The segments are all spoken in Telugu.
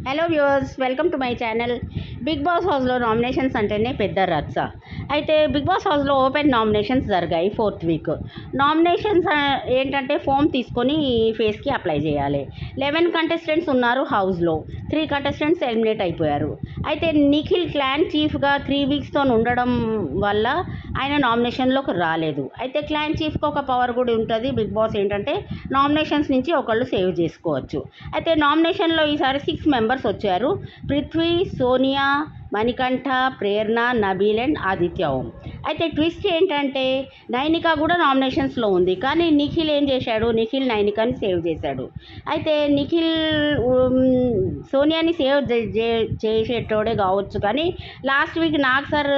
Hello viewers, welcome to my channel. Bigg Boss హౌస్లో నామినేషన్స్ అంటేనే పెద్ద రచ్చ. అయితే బిగ్ బాస్ హౌస్లో ఓపెన్ నామినేషన్స్ జరిగాయి 4th వీక్. నామినేషన్స్ ఏంటంటే ఫోమ్ తీసుకొని ఫేస్కి అప్లై చేయాలి. 11 కంటెస్టెంట్స్ ఉన్నారు హౌస్లో. 3 కంటెస్టెంట్స్ ఎలిమినేట్ అయిపోయారు. అయితే నిఖిల్ క్లాన్ చీఫ్గా 3 వీక్స్తో ఉండడం వల్ల ఆయన నామినేషన్లోకి రాలేదు. అయితే క్లాన్ చీఫ్కి ఒక పవర్ కూడా ఉంటుంది. బిగ్ బాస్ ఏంటంటే నామినేషన్స్ నుంచి ఒకళ్ళు సేవ్ చేసుకోవచ్చు. అయితే నామినేషన్లో ఈసారి 6 మెంబర్స్ వచ్చారు. పృథ్వీ, సోనియా, మణికంఠ, ప్రేరణ, నబీల్ అండ్ ఆదిత్య ఓం. అయితే ట్విస్ట్ ఏంటంటే నైనిక కూడా నామినేషన్స్లో ఉంది. కానీ నిఖిల్ ఏం చేశాడు, నిఖిల్ నైనికాని సేవ్ చేశాడు. అయితే నిఖిల్ సోనియాని సేవ్ చేసేటోడే కావచ్చు. కానీ లాస్ట్ వీక్ నాగ్ సార్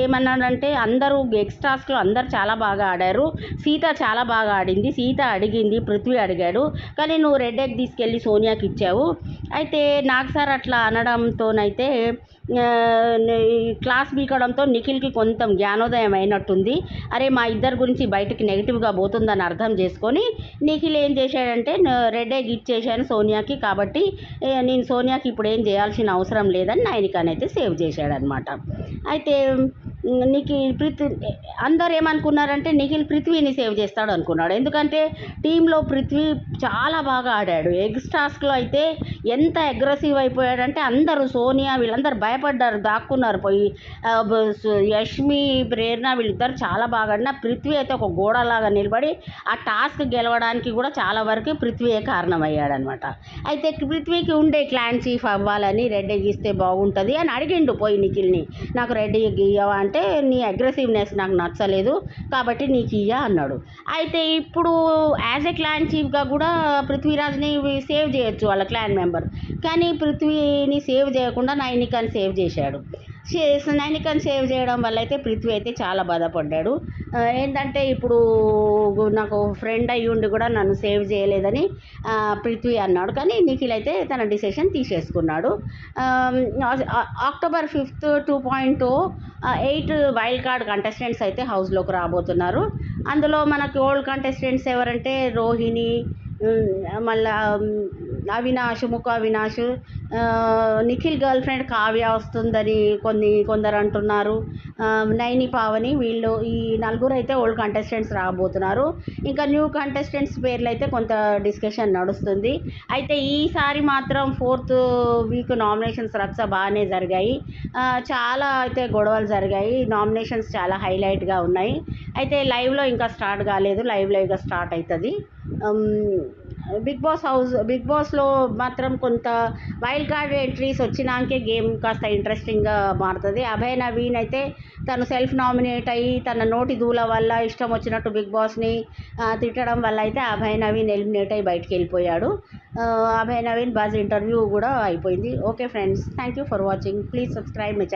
ఏమన్నాడంటే అందరూ ఎక్స్ట్రాస్లో అందరూ చాలా బాగా ఆడారు, సీత చాలా బాగా ఆడింది, సీత అడిగింది, పృథ్వీ అడిగాడు, కానీ నువ్వు రెడ్ ఎగ్ తీసుకెళ్ళి సోనియాకి ఇచ్చావు. అయితే నాగ్ సార్ అట్లా అనడంతోనైతే క్లాస్ బీకడంతో నిఖిల్కి కొంత జ్ఞానోదయం అయినట్టుంది. అరే మా ఇద్దరి గురించి బయటకి నెగిటివ్గా పోతుందని అర్థం చేసుకొని నిఖిల్ ఏం చేశాడంటే రెడ్ ఎగ్ ఇచ్చేసాను సోనియాకి, కాబట్టి నేను సోనియాకి ఇప్పుడు ఏం చేయాల్సిన అవసరం లేదని నైనికానైతే సేవ్ చేశాడనమాట. అయితే అందరు ఏమనుకున్నారంటే నిఖిల్ పృథ్వీని సేవ్ చేస్తాడు అనుకున్నాడు. ఎందుకంటే టీంలో పృథ్వీ చాలా బాగా ఆడాడు. ఎగ్స్ టాస్క్లో అయితే ఎంత అగ్రెసివ్ అయిపోయాడంటే అందరూ సోనియా వీళ్ళందరూ భయపడ్డారు, దాక్కున్నారు పోయి. యష్మి, ప్రేరణ వీళ్ళిద్దరు చాలా బాగా ఆడినా పృథ్వీ అయితే ఒక గోడలాగా నిలబడి ఆ టాస్క్ గెలవడానికి కూడా చాలా వరకు పృథ్వీయే కారణమయ్యాడనమాట. అయితే పృథ్వీకి ఉండే క్లాన్ చీఫ్ అవ్వాలని రెడ్ ఎగ్ ఇస్తే బాగుంటుంది అని అడిగిండు పోయి నిఖిల్ని. నాకు రెడ్ ఎగ్ ఇవ్వవా అంటే నీ అగ్రెసివ్నెస్ నాకు నచ్చలేదు కాబట్టి నీకు ఇయ్య అన్నాడు. అయితే ఇప్పుడు యాజ్ ఎ క్లాన్ చీఫ్గా కూడా పృథ్వీరాజ్ని సేవ్ చేయొచ్చు వాళ్ళ క్లాన్ మెంబర్, కానీ పృథ్వీని సేవ్ చేయకుండా నైనికాని సేవ్ చేశాడు. నైనికాని సేవ్ చేయడం వల్ల అయితే పృథ్వీ అయితే చాలా బాధపడ్డాడు. ఏంటంటే ఇప్పుడు నాకు ఫ్రెండ్ అయ్యి ఉండి కూడా నన్ను సేవ్ చేయలేదని పృథ్వీ అన్నాడు. కానీ నిఖిల్ అయితే తన డిసిషన్ తీసేసుకున్నాడు. October 5th 2.0 8 wild card contestants అయితే హౌస్లోకి రాబోతున్నారు. అందులో మనకి ఓల్డ్ కంటెస్టెంట్స్ ఎవరంటే రోహిణి, మళ్ళా అవినాష్, ముఖ అవినాష్, నిఖిల్ గర్ల్ ఫ్రెండ్ కావ్య వస్తుందని కొందరు అంటున్నారు, నైని, పావని, వీళ్ళు ఈ నలుగురు అయితే ఓల్డ్ కంటెస్టెంట్స్ రాబోతున్నారు. ఇంకా న్యూ కంటెస్టెంట్స్ పేర్లు అయితే కొంత డిస్కషన్ నడుస్తుంది. అయితే ఈసారి మాత్రం 4th వీక్ నామినేషన్స్ రచ్చ బాగానే జరిగాయి. చాలా అయితే గొడవలు జరిగాయి. నామినేషన్స్ చాలా హైలైట్గా ఉన్నాయి. అయితే లైవ్లో ఇంకా స్టార్ట్ కాలేదు, లైవ్లో ఇక స్టార్ట్ అవుతుంది. బిగ్ బాస్లో మాత్రం కొంత వైల్డ్ కార్డ్ ఎంట్రీస్ వచ్చినాకే గేమ్ కాస్త ఇంట్రెస్టింగ్గా మారుతుంది. అభయ్ నవీన్ అయితే తను సెల్ఫ్ నామినేట్ అయ్యి తన నోటి దూల వల్ల ఇష్టం వచ్చినట్టు బిగ్ బాస్ని తిట్టడం వల్ల అయితే అభయ్ నవీన్ ఎలిమినేట్ అయ్యి బయటికి వెళ్ళిపోయాడు. అభయ్ నవీన్ బజ్ ఇంటర్వ్యూ కూడా అయిపోయింది. Okay friends, thank you for watching. Please subscribe my channel.